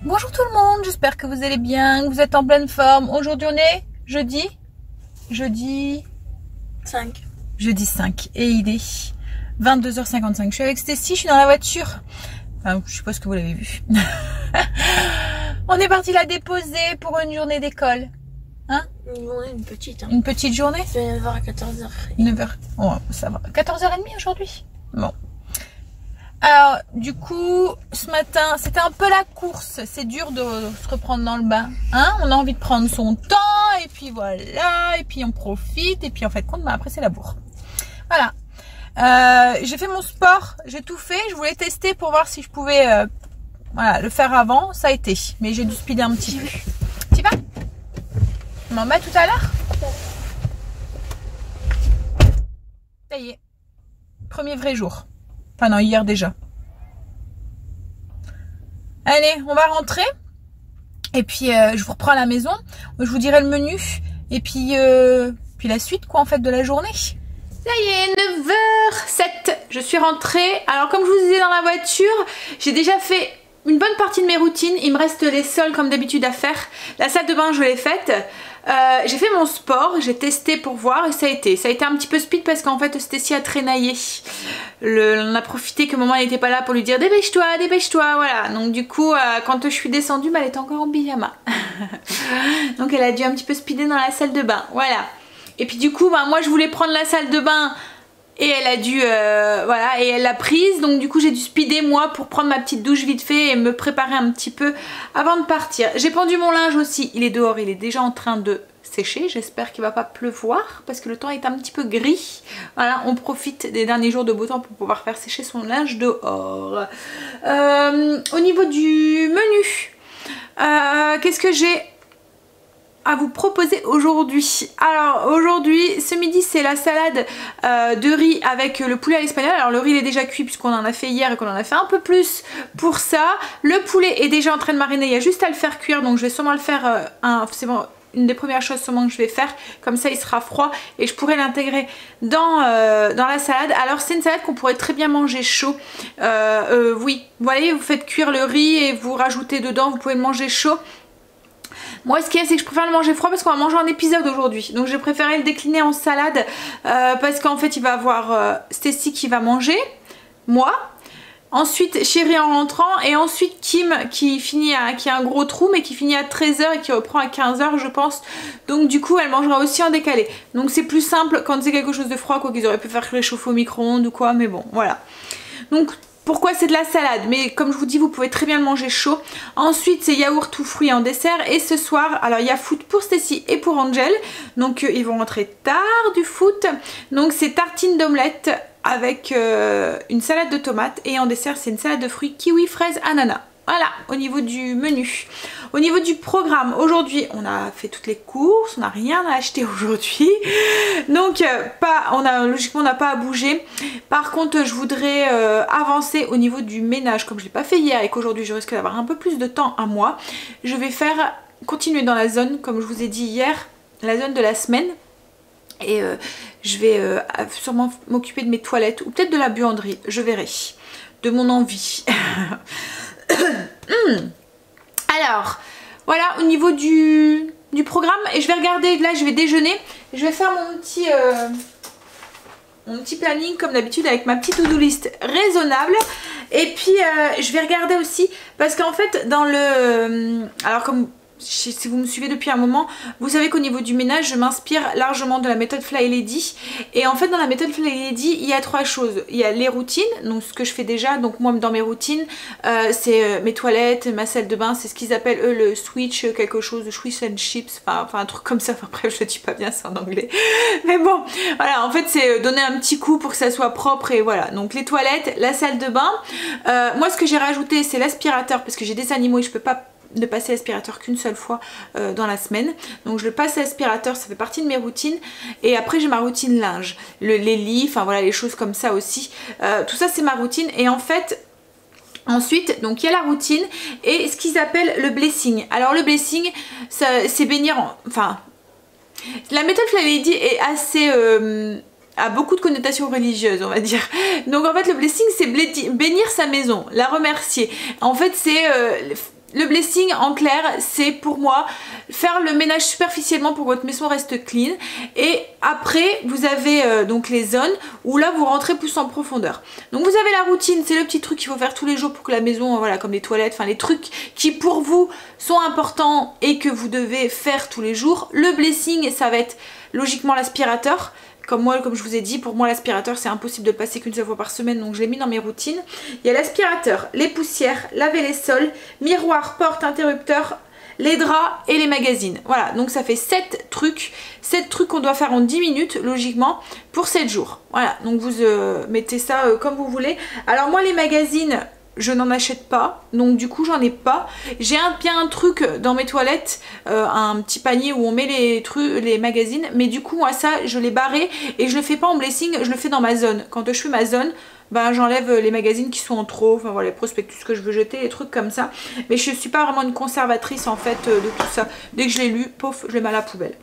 Bonjour tout le monde, j'espère que vous allez bien, que vous êtes en pleine forme. Aujourd'hui on est jeudi 5 et il est 22h55. Je suis avec Stécie, je suis dans la voiture. Enfin, je suppose que vous l'avez vu. On est parti la déposer pour une journée d'école. Hein? Une petite. Hein. Une petite journée? De 9h à 14h. 9h. Oh, ça va. 14h30 aujourd'hui? Bon. Alors, du coup, ce matin, c'était un peu la course. C'est dur de se reprendre dans le bain. Hein? On a envie de prendre son temps, et puis voilà, et puis on profite, et puis en fait, compte, bah, après, c'est la bourre. Voilà. J'ai fait mon sport, j'ai tout fait. Je voulais tester pour voir si je pouvais voilà, le faire avant. Ça a été, mais j'ai dû speeder un petit peu. Tu vas? Tu m'en mets tout à l'heure? Ça y est. Premier vrai jour. Enfin non, hier déjà. Allez, on va rentrer. Et puis je vous reprends à la maison. Je vous dirai le menu. Et puis la suite quoi en fait de la journée. Ça y est, 9h07. Je suis rentrée. Alors comme je vous disais dans la voiture, j'ai déjà fait une bonne partie de mes routines. Il me reste les sols comme d'habitude à faire. La salle de bain je l'ai faite. J'ai fait mon sport, j'ai testé pour voir et ça a été un petit peu speed parce qu'en fait Stécie a traînaillé. On a profité que maman n'était pas là pour lui dire dépêche-toi, dépêche-toi, voilà. Donc du coup quand je suis descendue, bah, elle était encore en pyjama. Donc elle a dû un petit peu speeder dans la salle de bain, voilà. Et puis du coup bah, moi je voulais prendre la salle de bain et elle a dû, voilà, et elle l'a prise. Donc du coup j'ai dû speeder moi pour prendre ma petite douche vite fait et me préparer un petit peu avant de partir. J'ai pendu mon linge aussi, il est dehors, il est déjà en train de sécher. J'espère qu'il va pas pleuvoir parce que le temps est un petit peu gris. Voilà, on profite des derniers jours de beau temps pour pouvoir faire sécher son linge dehors. Au niveau du menu, qu'est-ce que j'ai à vous proposer aujourd'hui? Alors aujourd'hui, ce midi c'est la salade de riz avec le poulet à l'espagnol. Alors le riz il est déjà cuit puisqu'on en a fait hier et qu'on en a fait un peu plus pour ça. Le poulet est déjà en train de mariner, il y a juste à le faire cuire, donc je vais sûrement le faire c'est bon, une des premières choses sûrement que je vais faire, comme ça il sera froid et je pourrai l'intégrer dans la salade. Alors c'est une salade qu'on pourrait très bien manger chaud, oui, vous voyez, vous faites cuire le riz et vous rajoutez dedans, vous pouvez le manger chaud. Moi ce qu'il y a c'est que je préfère le manger froid parce qu'on va manger un épisode aujourd'hui. Donc j'ai préféré le décliner en salade parce qu'en fait il va avoir Stécie qui va manger, moi, ensuite Chérie en rentrant et ensuite Kim qui a un gros trou mais qui finit à 13h et qui reprend à 15h je pense. Donc du coup elle mangera aussi en décalé. Donc c'est plus simple quand c'est quelque chose de froid, quoi qu'ils auraient pu faire réchauffer au micro-ondes ou quoi, mais bon voilà. Donc pourquoi c'est de la salade, mais comme je vous dis vous pouvez très bien le manger chaud. Ensuite c'est yaourt ou fruits en dessert et ce soir alors il y a foot pour Stécie et pour Angel, donc ils vont rentrer tard du foot, donc c'est tartine d'omelette avec une salade de tomates et en dessert c'est une salade de fruits kiwi, fraises, ananas. Voilà au niveau du menu. Au niveau du programme, aujourd'hui on a fait toutes les courses, on n'a rien à acheter aujourd'hui. Donc logiquement on n'a pas à bouger. Par contre je voudrais avancer au niveau du ménage comme je ne l'ai pas fait hier et qu'aujourd'hui je risque d'avoir un peu plus de temps à moi. Je vais continuer dans la zone comme je vous ai dit hier, la zone de la semaine. Et je vais sûrement m'occuper de mes toilettes ou peut-être de la buanderie, je verrai, de mon envie. Alors voilà au niveau du programme et je vais regarder, là je vais déjeuner, je vais faire mon petit planning comme d'habitude avec ma petite to-do list raisonnable et puis je vais regarder aussi parce qu'en fait dans le alors comme si vous me suivez depuis un moment, vous savez qu'au niveau du ménage, je m'inspire largement de la méthode Fly Lady. Et en fait, dans la méthode Fly Lady, il y a 3 choses. Il y a les routines, donc ce que je fais déjà. Donc moi, dans mes routines, c'est mes toilettes, ma salle de bain, c'est ce qu'ils appellent eux le switch, quelque chose de switch and chips, enfin un truc comme ça. Enfin bref, je le dis pas bien, c'est en anglais. Mais bon, voilà, en fait, c'est donner un petit coup pour que ça soit propre et voilà. Donc les toilettes, la salle de bain. Moi, ce que j'ai rajouté, c'est l'aspirateur parce que j'ai des animaux et je peux pas de passer l'aspirateur qu'une seule fois dans la semaine, donc je le passe à l'aspirateur, ça fait partie de mes routines. Et après j'ai ma routine linge, les lits, enfin voilà, les choses comme ça aussi, tout ça c'est ma routine. Et en fait ensuite, donc il y a la routine et ce qu'ils appellent le blessing. Alors le blessing, c'est bénir, enfin la méthode Fly Lady est assez a beaucoup de connotations religieuses, on va dire. Donc en fait le blessing c'est bénir sa maison, la remercier. En fait c'est le blessing en clair, c'est pour moi faire le ménage superficiellement pour que votre maison reste clean. Et après vous avez donc les zones où là vous rentrez plus en profondeur. Donc vous avez la routine, c'est le petit truc qu'il faut faire tous les jours pour que la maison, voilà, comme les toilettes, enfin les trucs qui pour vous sont importants et que vous devez faire tous les jours. Le blessing, ça va être logiquement l'aspirateur. Comme moi, comme je vous ai dit, pour moi l'aspirateur c'est impossible de le passer qu'une seule fois par semaine, donc je l'ai mis dans mes routines. Il y a l'aspirateur, les poussières, laver les sols, miroir, porte, interrupteur, les draps et les magazines. Voilà, donc ça fait 7 trucs qu'on doit faire en 10 minutes logiquement pour 7 jours. Voilà, donc vous mettez ça comme vous voulez. Alors moi les magazines, je n'en achète pas, donc du coup j'en ai pas. J'ai bien un truc dans mes toilettes, un petit panier où on met les magazines, mais du coup moi ça je l'ai barré et je le fais pas en blessing, je le fais dans ma zone. Quand je fais ma zone, ben j'enlève les magazines qui sont en trop, enfin voilà, les prospectus que je veux jeter, les trucs comme ça. Mais je suis pas vraiment une conservatrice en fait de tout ça. Dès que je l'ai lu, pouf, je le mets à la poubelle.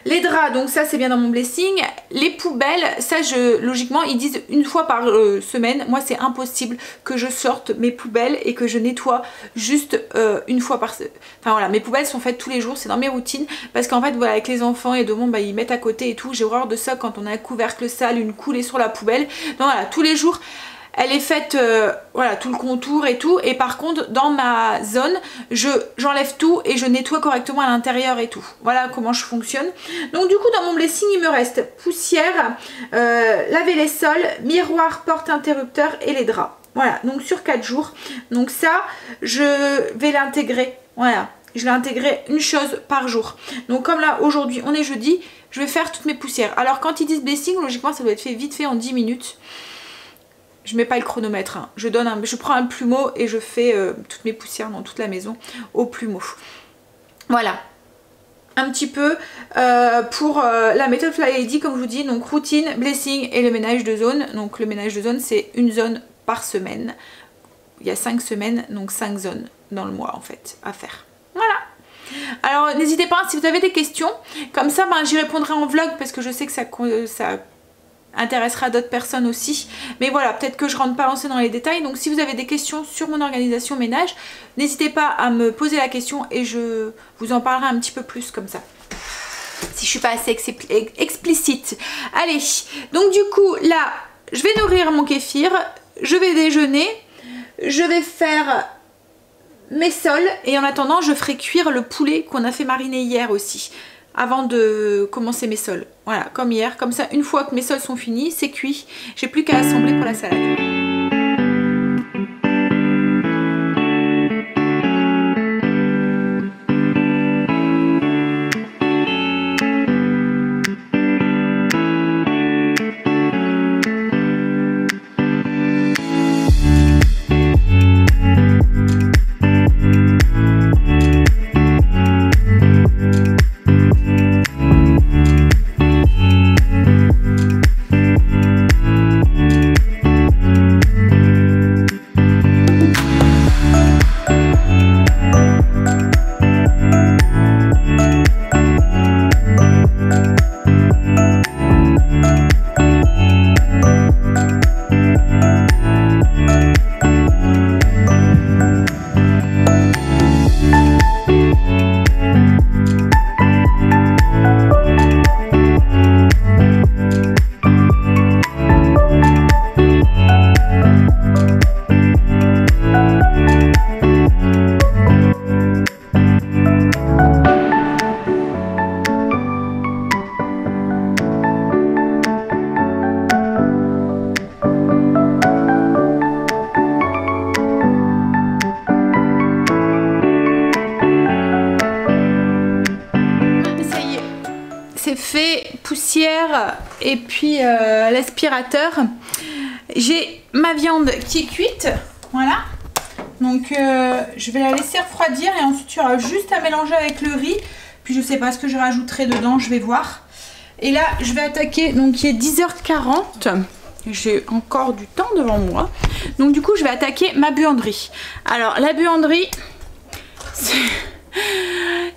Les draps, donc ça c'est bien dans mon blessing. Les poubelles, ça logiquement ils disent une fois par semaine. Moi c'est impossible que je sorte mes poubelles et que je nettoie juste une fois par semaine. Enfin voilà, mes poubelles sont faites tous les jours, c'est dans mes routines. Parce qu'en fait voilà, avec les enfants et de bon, bah, ils mettent à côté et tout. J'ai horreur de ça quand on a un couvercle sale, une coulée sur la poubelle. Donc voilà, tous les jours elle est faite, voilà, tout le contour et tout. Et par contre dans ma zone j'enlève tout et je nettoie correctement à l'intérieur et tout. Voilà comment je fonctionne. Donc du coup dans mon blessing il me reste poussière, laver les sols, miroir, porte, interrupteur et les draps. Voilà, donc sur 4 jours. Donc ça je vais l'intégrer, voilà, je l'ai intégré une chose par jour. Donc comme là aujourd'hui on est jeudi, je vais faire toutes mes poussières. Alors quand ils disent blessing, logiquement ça doit être fait vite fait en 10 minutes. Je mets pas le chronomètre, hein. Je prends un plumeau et je fais toutes mes poussières dans toute la maison au plumeau. Voilà, un petit peu pour la méthode Fly Lady, comme je vous dis, donc routine, blessing et le ménage de zone. Donc le ménage de zone c'est une zone par semaine. Il y a 5 semaines, donc 5 zones dans le mois en fait à faire. Voilà. Alors n'hésitez pas si vous avez des questions, comme ça ben, j'y répondrai en vlog parce que je sais que ça intéressera d'autres personnes aussi, mais voilà, peut-être que je rentre pas assez dans les détails. Donc si vous avez des questions sur mon organisation ménage, n'hésitez pas à me poser la question et je vous en parlerai un petit peu plus comme ça, si je suis pas assez explicite. Allez, donc du coup là je vais nourrir mon kéfir, je vais déjeuner, je vais faire mes sols et en attendant je ferai cuire le poulet qu'on a fait mariner hier aussi avant de commencer mes sols. Voilà, comme hier, comme ça une fois que mes sols sont finis, c'est cuit, j'ai plus qu'à assembler pour la salade. c'est fait, poussière et puis l'aspirateur. J'ai ma viande qui est cuite, voilà. Donc je vais la laisser refroidir et ensuite il y aura juste à mélanger avec le riz. Puis je sais pas ce que je rajouterai dedans, je vais voir. Et là je vais attaquer, donc il est 10h40. J'ai encore du temps devant moi. Donc du coup je vais attaquer ma buanderie. Alors la buanderie,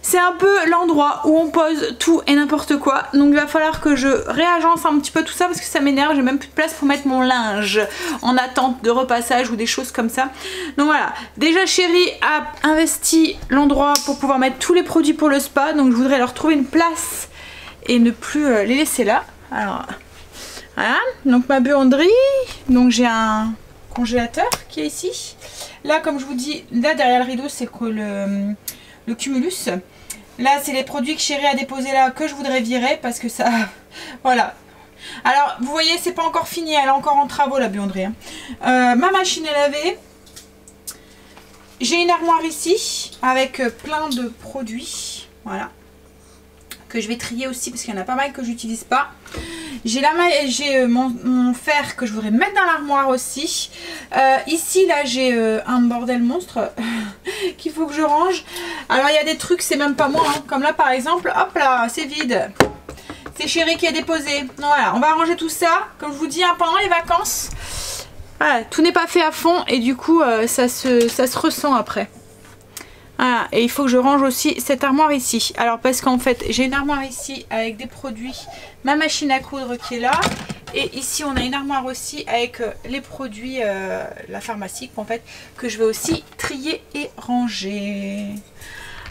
c'est un peu l'endroit où on pose tout et n'importe quoi. Donc il va falloir que je réagence un petit peu tout ça parce que ça m'énerve. J'ai même plus de place pour mettre mon linge en attente de repassage ou des choses comme ça. Donc voilà, déjà Chérie a investi l'endroit pour pouvoir mettre tous les produits pour le spa. Donc je voudrais leur trouver une place et ne plus les laisser là. Alors voilà, donc ma buanderie. Donc j'ai un congélateur qui est ici. Là comme je vous dis, là derrière le rideau c'est que le cumulus. Là c'est les produits que Chérie a déposés là que je voudrais virer parce que ça... Voilà. Alors vous voyez c'est pas encore fini, elle est encore en travaux la buanderie. Ma machine à laver. J'ai une armoire ici avec plein de produits. Voilà. Que je vais trier aussi parce qu'il y en a pas mal que j'utilise pas. J'ai mon fer que je voudrais mettre dans l'armoire aussi. Ici là j'ai un bordel monstre qu'il faut que je range. Alors il y a des trucs c'est même pas moi hein. Comme là par exemple, hop là c'est vide. C'est Chérie qui a déposé. Donc voilà, on va ranger tout ça. Comme je vous dis hein, pendant les vacances. Voilà, tout n'est pas fait à fond et du coup ça se ressent après. Voilà, et il faut que je range aussi cette armoire ici. Alors parce qu'en fait j'ai une armoire ici avec des produits, ma machine à coudre qui est là. Et ici on a une armoire aussi avec les produits, la pharmacie en fait, que je vais aussi trier et ranger.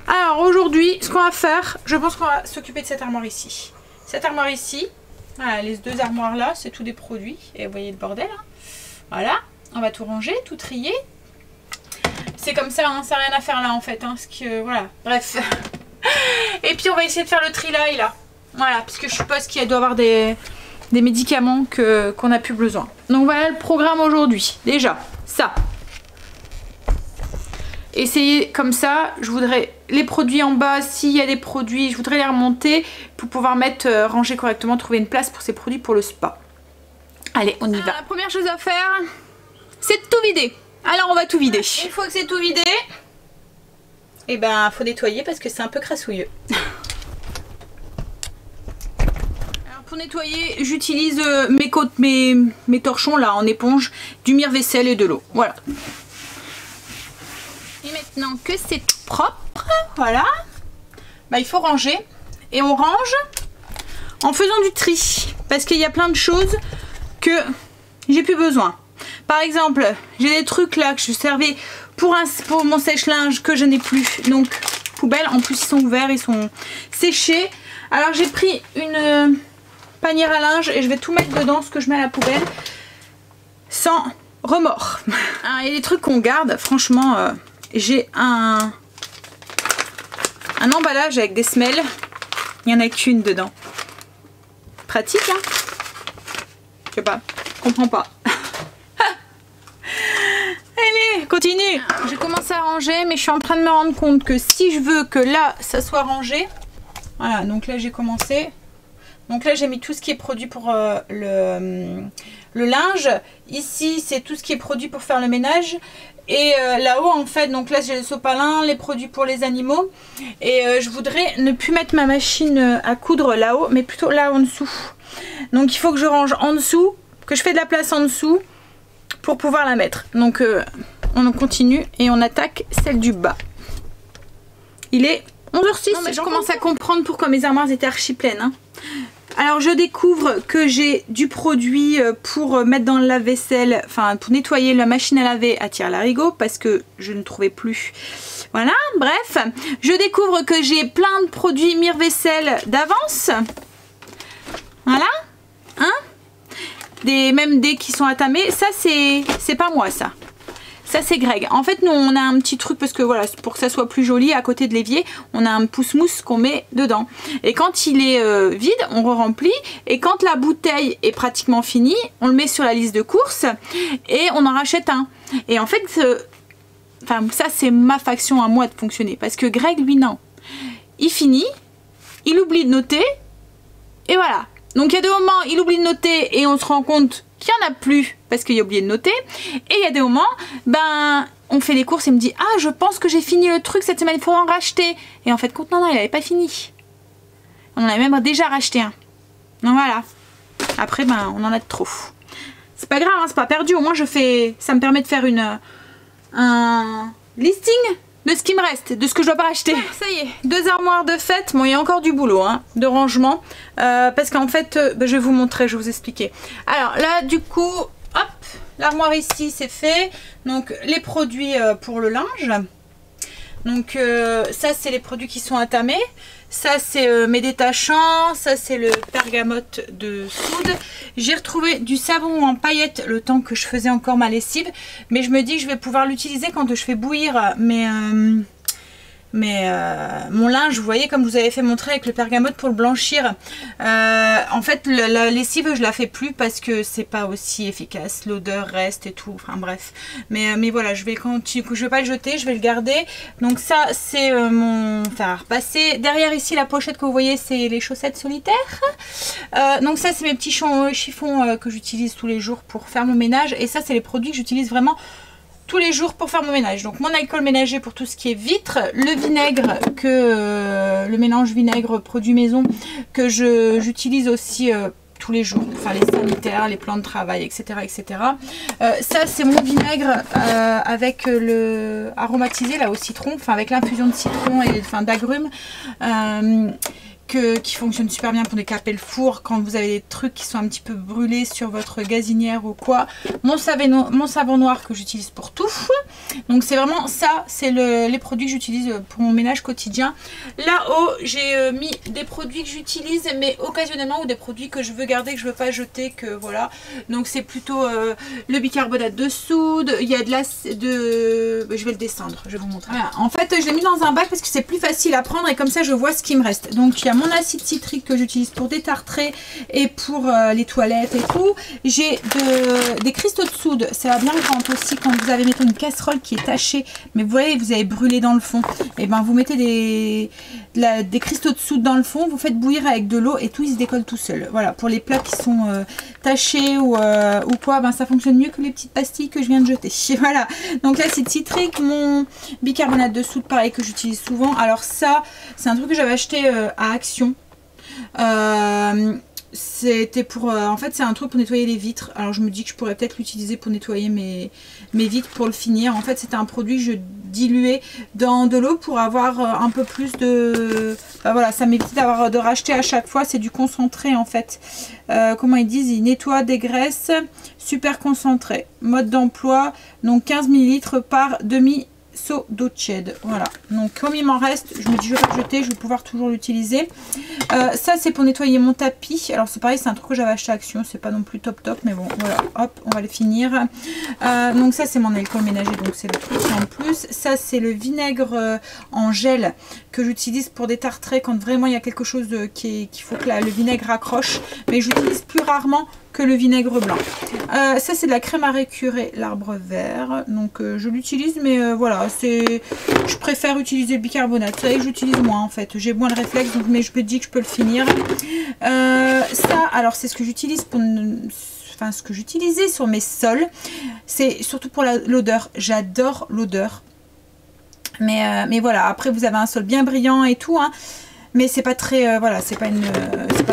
Alors aujourd'hui ce qu'on va faire, je pense qu'on va s'occuper de cette armoire ici. Cette armoire ici, voilà, les deux armoires là c'est tout des produits. Et vous voyez le bordel hein. Voilà, on va tout ranger, tout trier. C'est comme ça, hein, ça n'a rien à faire là en fait. Hein, parce que, voilà, bref. Et puis on va essayer de faire le tri là et là. Voilà, parce que je suppose qu'il doit y avoir des médicaments qu'on n'a plus besoin. Donc voilà le programme aujourd'hui. Déjà, ça. Essayez comme ça. Je voudrais les produits en bas. S'il y a des produits, je voudrais les remonter pour pouvoir mettre, ranger correctement, trouver une place pour ces produits pour le spa. Allez, on y va. La première chose à faire, c'est de tout vider. Alors on va tout vider. Une fois que c'est tout vidé, et ben faut nettoyer parce que c'est un peu crassouilleux. Alors pour nettoyer, j'utilise mes torchons là en éponge, du mire-vaisselle et de l'eau. Voilà. Et maintenant que c'est tout propre, voilà, bah, il faut ranger. Et on range en faisant du tri. Parce qu'il y a plein de choses que j'ai plus besoin. Par exemple, j'ai des trucs là que je servais pour mon sèche-linge que je n'ai plus. Donc, poubelle. En plus, ils sont ouverts, ils sont séchés. Alors, j'ai pris une panière à linge et je vais tout mettre dedans, ce que je mets à la poubelle. Sans remords. Il y a des trucs qu'on garde. Franchement, j'ai un emballage avec des semelles. Il n'y en a qu'une dedans. Pratique, hein? Je sais pas. Je comprends pas. Allez, continue. J'ai commencé à ranger, mais je suis en train de me rendre compte que si je veux que là, ça soit rangé. Voilà, donc là, j'ai commencé. Donc là, j'ai mis tout ce qui est produit pour le linge. Ici, c'est tout ce qui est produit pour faire le ménage. Et là-haut, en fait, donc là, j'ai le sopalin, les produits pour les animaux. Et je voudrais ne plus mettre ma machine à coudre là-haut, mais plutôt là en dessous. Donc, il faut que je range en dessous, que je fais de la place en dessous pour pouvoir la mettre. Donc, on continue et on attaque celle du bas. Il est 11h06. Non, mais je commence à comprendre pourquoi mes armoires étaient archi pleines. Hein. Alors je découvre que j'ai du produit pour mettre dans le lave-vaisselle, enfin pour nettoyer la machine à laver à tire-larigot parce que je ne trouvais plus. Voilà, bref. Je découvre que j'ai plein de produits mire-vaisselle d'avance. Voilà. Hein? Même des qui sont attamés. Ça c'est pas moi ça. Ça c'est Greg. En fait nous on a un petit truc parce que voilà, pour que ça soit plus joli à côté de l'évier, on a un pousse-mousse qu'on met dedans. Et quand il est vide, on re-remplit. Et quand la bouteille est pratiquement finie, on le met sur la liste de courses et on en rachète un. Et en fait, enfin ça c'est ma faction à moi de fonctionner. Parce que Greg lui non. Il finit, il oublie de noter Et voilà. Donc il y a des moments, il oublie de noter et on se rend compte qu'il n'y en a plus parce qu'il a oublié de noter. Et il y a des moments, ben, on fait les courses et il me dit « Ah, je pense que j'ai fini le truc cette semaine, il faut en racheter. » Et en fait, compte, non, il n'avait pas fini. On en avait même déjà racheté un. Donc voilà. Après, ben, on en a de trop. C'est pas grave, hein, c'est pas perdu. Au moins, je fais. Ça me permet de faire un listing de ce qui me reste, de ce que je dois pas acheter. Ça y est, 2 armoires de fête. Bon, il y a encore du boulot, hein, de rangement. Parce qu'en fait, ben, je vais vous montrer, je vais vous expliquer. Alors là, du coup, hop, l'armoire ici, c'est fait. Donc, les produits pour le linge. Donc, ça, c'est les produits qui sont entamés. Ça, c'est mes détachants. Ça, c'est le bergamote de soude. J'ai retrouvé du savon en paillettes le temps que je faisais encore ma lessive. Mais je me dis que je vais pouvoir l'utiliser quand je fais bouillir mon linge, vous voyez, comme je vous avais fait montrer avec le bergamote pour le blanchir. En fait, la lessive, je la fais plus parce que c'est pas aussi efficace. L'odeur reste et tout. Enfin bref. Mais voilà, je vais pas le jeter, je vais le garder. Donc ça, c'est mon fer à repasser. Derrière ici, la pochette que vous voyez, c'est les chaussettes solitaires. Donc ça, c'est mes petits chiffons que j'utilise tous les jours pour faire mon ménage. Et ça, c'est les produits que j'utilise vraiment tous les jours pour faire mon ménage. Donc mon alcool ménager pour tout ce qui est vitre, le vinaigre le mélange vinaigre produit maison que j'utilise aussi tous les jours, enfin les sanitaires, les plans de travail, etc. etc. Ça c'est mon vinaigre avec le aromatisé là au citron, enfin avec l'infusion de citron et enfin d'agrumes. Qui fonctionne super bien pour décaper le four quand vous avez des trucs qui sont un petit peu brûlés sur votre gazinière ou quoi. Mon savon noir que j'utilise pour tout. Donc c'est vraiment ça, c'est les produits que j'utilise pour mon ménage quotidien. Là-haut, j'ai mis des produits que j'utilise mais occasionnellement ou des produits que je veux garder, que je veux pas jeter, que voilà. Donc c'est plutôt le bicarbonate de soude, il y a je vais le descendre, je vais vous montrer. Voilà. En fait, je l'ai mis dans un bac parce que c'est plus facile à prendre et comme ça je vois ce qui me reste. Donc il y a mon acide citrique que j'utilise pour détartrer et pour les toilettes et tout. J'ai des cristaux de soude. Ça va bien aussi quand vous avez mettons une casserole qui est tachée, mais vous voyez vous avez brûlé dans le fond. Et ben vous mettez des cristaux de soude dans le fond, vous faites bouillir avec de l'eau et tout il se décolle tout seul. Voilà, pour les plats qui sont tachés ou quoi, ben ça fonctionne mieux que les petites pastilles que je viens de jeter. Voilà. Donc l'acide citrique, mon bicarbonate de soude pareil que j'utilise souvent. Alors ça, c'est un truc que j'avais acheté à Action. C'était pour en fait c'est un truc pour nettoyer les vitres. Alors je me dis que je pourrais peut-être l'utiliser pour nettoyer mes vitres pour le finir. En fait c'était un produit que je diluais dans de l'eau pour avoir un peu plus de enfin, voilà, ça m'évite de racheter à chaque fois. C'est du concentré en fait, comment ils disent, ils nettoient, dégraissent, super concentré, mode d'emploi, donc 15 ml par demi seau d'eau tiède. Voilà, donc comme il m'en reste, je me dis je vais pas le jeter, je vais pouvoir toujours l'utiliser. Ça c'est pour nettoyer mon tapis. Alors c'est pareil, c'est un truc que j'avais acheté à Action, c'est pas non plus top mais bon voilà, hop, on va le finir. Donc ça c'est mon alcool ménager, donc c'est le truc en plus. Ça c'est le vinaigre en gel que j'utilise pour détartrer quand vraiment il y a quelque chose qu'il faut que le vinaigre accroche, mais j'utilise plus rarement que le vinaigre blanc. Ça c'est de la crème à récurer, l'arbre vert, donc je l'utilise mais voilà, je préfère utiliser le bicarbonate. Ça j'utilise moins en fait, j'ai moins le réflexe, donc, mais je me dis que je peux le finir. Ça alors c'est ce que j'utilise pour ce que j'utilisais sur mes sols, c'est surtout pour l'odeur. J'adore l'odeur, mais voilà, après vous avez un sol bien brillant et tout, hein. Mais c'est pas très voilà, c'est pas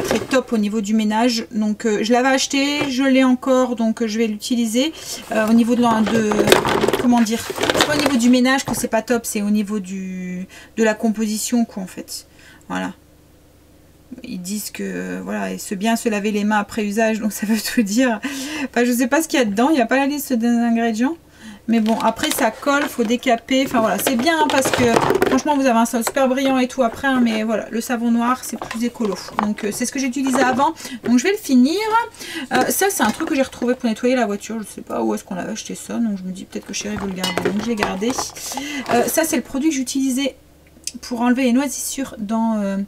très top au niveau du ménage. Donc je l'avais acheté, je l'ai encore, donc je vais l'utiliser. Au niveau comment dire, c'est pas au niveau du ménage que c'est pas top, c'est au niveau de la composition quoi en fait. Voilà. Ils disent que voilà, et bien se laver les mains après usage, donc ça veut tout dire. Enfin je sais pas ce qu'il y a dedans, il n'y a pas la liste des ingrédients. Mais bon, après ça colle, faut décaper. Enfin voilà, c'est bien hein, parce que franchement vous avez un sol super brillant et tout après. Hein, mais voilà, le savon noir c'est plus écolo. Donc c'est ce que j'utilisais avant. Donc je vais le finir. Ça c'est un truc que j'ai retrouvé pour nettoyer la voiture. Je sais pas où est-ce qu'on avait acheté ça. Donc je me dis peut-être que chérie veut le garder. Donc je l'ai gardé. Ça c'est le produit que j'utilisais pour enlever les noisissures dans...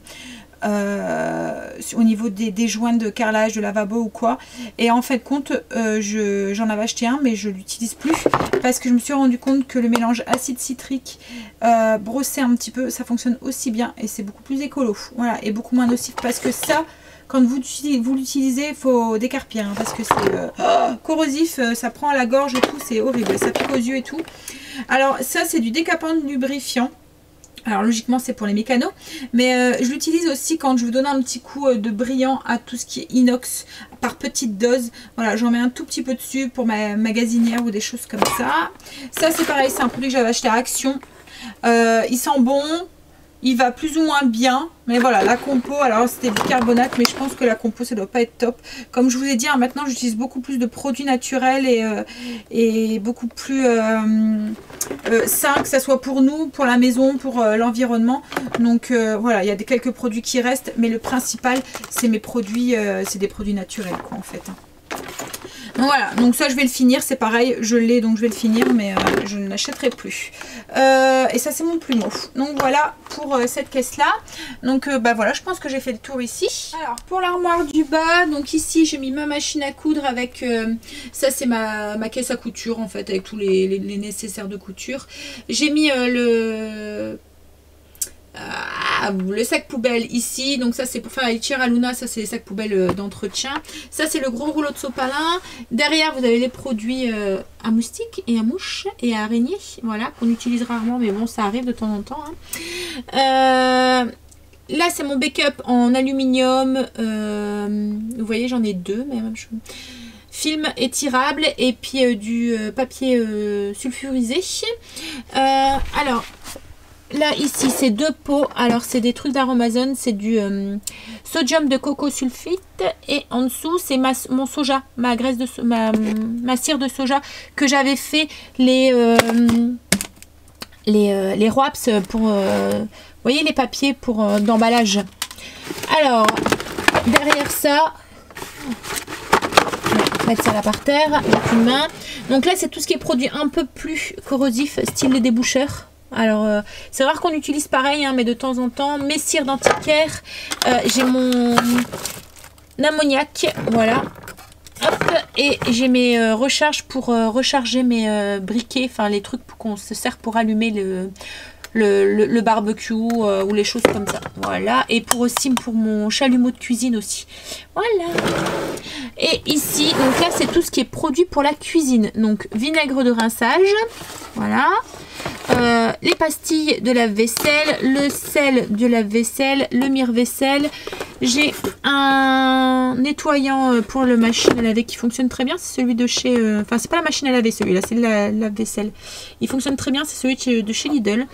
au niveau des joints de carrelage de lavabo ou quoi, et en fait compte j'en avais acheté un mais je l'utilise plus parce que je me suis rendu compte que le mélange acide citrique brossé un petit peu ça fonctionne aussi bien et c'est beaucoup plus écolo, voilà, et beaucoup moins nocif parce que ça quand vous l'utilisez, il faut décarpir hein, parce que c'est corrosif, ça prend à la gorge et tout, c'est horrible, ça pique aux yeux et tout. Alors ça c'est du décapant lubrifiant. Alors logiquement c'est pour les mécanos, mais je l'utilise aussi quand je veux donner un petit coup de brillant à tout ce qui est inox par petite dose. Voilà, j'en mets un tout petit peu dessus pour ma magasinière ou des choses comme ça. Ça c'est pareil, c'est un produit que j'avais acheté à Action. Il sent bon, il va plus ou moins bien, mais voilà, la compo, alors c'était bicarbonate, mais je pense que la compo ça doit pas être top. Comme je vous ai dit, hein, maintenant j'utilise beaucoup plus de produits naturels et beaucoup plus sains, que ça soit pour nous, pour la maison, pour l'environnement. Donc voilà, il y a quelques produits qui restent, mais le principal c'est mes produits, c'est des produits naturels quoi en fait. Donc voilà, donc ça je vais le finir, c'est pareil, je l'ai donc je vais le finir, mais je ne l'achèterai plus. Et ça c'est mon plumeau. Donc voilà pour cette caisse là. Donc bah voilà, je pense que j'ai fait le tour ici. Alors pour l'armoire du bas, donc ici j'ai mis ma machine à coudre avec, ça c'est ma caisse à couture en fait, avec tous les nécessaires de couture. J'ai mis le sac poubelle ici, donc ça c'est pour faire les tirs à Luna, ça c'est les sacs poubelles d'entretien. Ça c'est le gros rouleau de sopalin. Derrière vous avez les produits à moustiques et à mouches et à araignées, voilà, qu'on utilise rarement mais bon ça arrive de temps en temps hein. Là c'est mon backup en aluminium, vous voyez j'en ai deux, mais même chose. Film étirable et puis du papier sulfurisé. Alors là ici c'est deux pots, alors c'est des trucs d'Aromazone, c'est du sodium de coco sulfite et en dessous c'est mon soja, ma graisse de ma cire de soja que j'avais fait les wraps pour vous voyez les papiers pour d'emballage. Alors derrière ça, on va mettre ça là par terre avec une main. Donc là c'est tout ce qui est produit un peu plus corrosif, style les déboucheurs. Alors c'est rare qu'on utilise pareil hein, mais de temps en temps mes cires d'antiquaire, j'ai mon ammoniac, voilà, hop, et j'ai mes recharges pour recharger mes briquets, enfin les trucs qu'on se sert pour allumer le barbecue ou les choses comme ça, voilà, et pour mon chalumeau de cuisine aussi, voilà. Et ici donc là c'est tout ce qui est produit pour la cuisine, donc vinaigre de rinçage, voilà, les pastilles de lave-vaisselle, le sel de lave-vaisselle, le mire-vaisselle. J'ai un nettoyant pour la machine à laver qui fonctionne très bien, c'est celui de chez enfin c'est pas la machine à laver celui-là, c'est la lave-vaisselle, il fonctionne très bien, c'est celui de chez Lidl.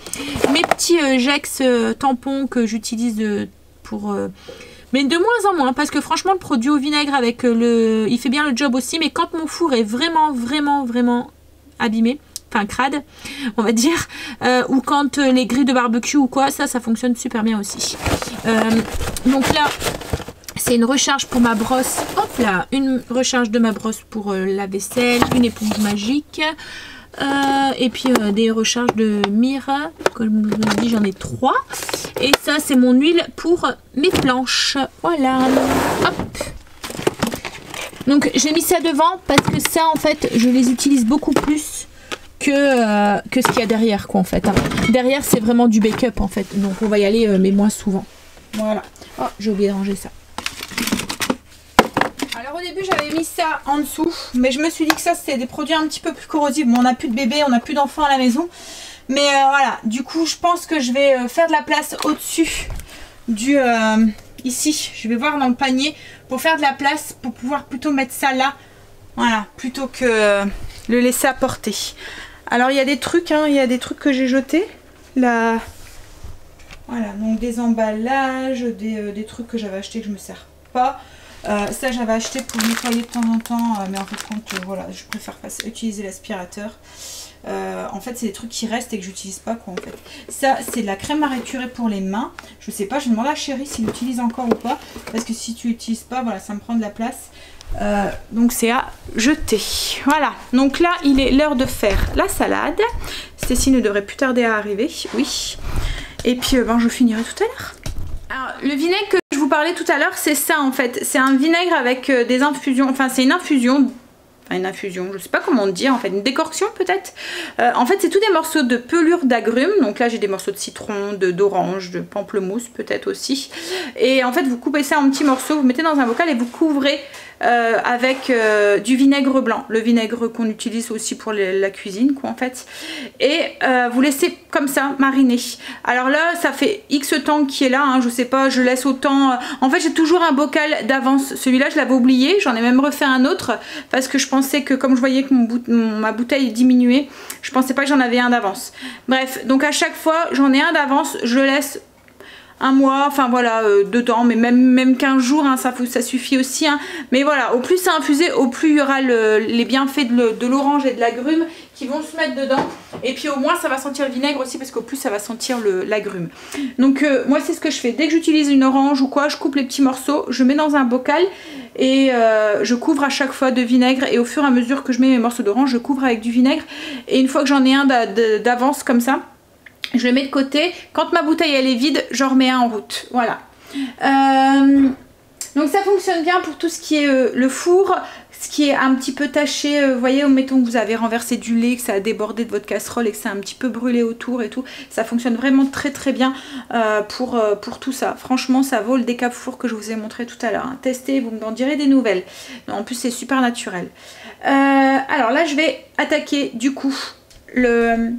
Mes petits Jex tampons que j'utilise pour mais de moins en moins, parce que franchement le produit au vinaigre avec il fait bien le job aussi, mais quand mon four est vraiment abîmé, enfin crade on va dire, ou quand les grilles de barbecue ou quoi, ça fonctionne super bien aussi. Donc là c'est une recharge pour ma brosse, hop là, une recharge de ma brosse pour la vaisselle, une éponge magique, et puis des recharges de mire, comme je vous l'ai dit j'en ai 3, et ça c'est mon huile pour mes planches, voilà, hop. Donc j'ai mis ça devant parce que ça en fait je les utilise beaucoup plus que ce qu'il y a derrière quoi en fait hein. Derrière c'est vraiment du backup en fait, donc on va y aller mais moins souvent, voilà. Oh j'ai oublié de ranger ça. Alors au début j'avais mis ça en dessous, mais je me suis dit que ça c'était des produits un petit peu plus corrosifs. Bon on n'a plus de bébé, on n'a plus d'enfants à la maison, mais voilà, du coup je pense que je vais faire de la place au dessus du ici, je vais voir dans le panier pour faire de la place, pour pouvoir plutôt mettre ça là, voilà, plutôt que le laisser à portée. Alors il y a des trucs, hein, il y a des trucs que j'ai jetés là, voilà, donc des emballages, des trucs que j'avais acheté que je me sers pas. Ça j'avais acheté pour nettoyer de temps en temps, mais en fait voilà, je préfère utiliser l'aspirateur. En fait c'est des trucs qui restent et que j'utilise pas quoi en fait. Ça c'est de la crème à récurer pour les mains, je sais pas, je demande à Chérie s'il l'utilise encore ou pas, parce que si tu l'utilises pas, voilà, ça me prend de la place. Donc c'est à jeter. Voilà, donc là il est l'heure de faire la salade. Celle-ci ne devrait plus tarder à arriver, oui. Et puis je finirai tout à l'heure. Alors le vinaigre que je vous parlais tout à l'heure, c'est ça en fait, c'est un vinaigre avec des infusions, enfin c'est une infusion, Une infusion, je sais pas comment dire en fait, une décoction peut-être. En fait c'est tous des morceaux de pelure d'agrumes, donc là j'ai des morceaux de citron, d'orange, de pamplemousse peut-être aussi. Et en fait vous coupez ça en petits morceaux, vous mettez dans un bocal et vous couvrez avec du vinaigre blanc, le vinaigre qu'on utilise aussi pour la cuisine quoi en fait. Et vous laissez comme ça mariner. Alors là ça fait X temps qui est là, hein, je sais pas, je laisse autant. En fait j'ai toujours un bocal d'avance, celui-là je l'avais oublié, j'en ai même refait un autre parce que je pensais que comme je voyais que ma bouteille diminuait, je pensais pas que j'en avais un d'avance. Bref, donc à chaque fois j'en ai un d'avance, je le laisse un mois, enfin voilà, dedans, mais même 15 jours, hein, ça suffit aussi. Hein. Mais voilà, au plus c'est infusé, au plus il y aura les bienfaits de l'orange et de l'agrume qui vont se mettre dedans. Et puis au moins ça va sentir le vinaigre aussi parce qu'au plus ça va sentir l'agrume. Donc moi c'est ce que je fais. Dès que j'utilise une orange ou quoi, je coupe les petits morceaux, je mets dans un bocal et je couvre à chaque fois de vinaigre. Et au fur et à mesure que je mets mes morceaux d'orange, je couvre avec du vinaigre. Et une fois que j'en ai un d'avance comme ça, je le mets de côté. Quand ma bouteille elle est vide, j'en remets un en route. Voilà. Donc ça fonctionne bien pour tout ce qui est le four, ce qui est un petit peu taché. Vous voyez, mettons que vous avez renversé du lait, que ça a débordé de votre casserole et que ça a un petit peu brûlé autour et tout. Ça fonctionne vraiment très très bien pour tout ça. Franchement, ça vaut le décap four que je vous ai montré tout à l'heure. Hein. Testez, vous m'en direz des nouvelles. En plus, c'est super naturel. Alors là, je vais attaquer du coup le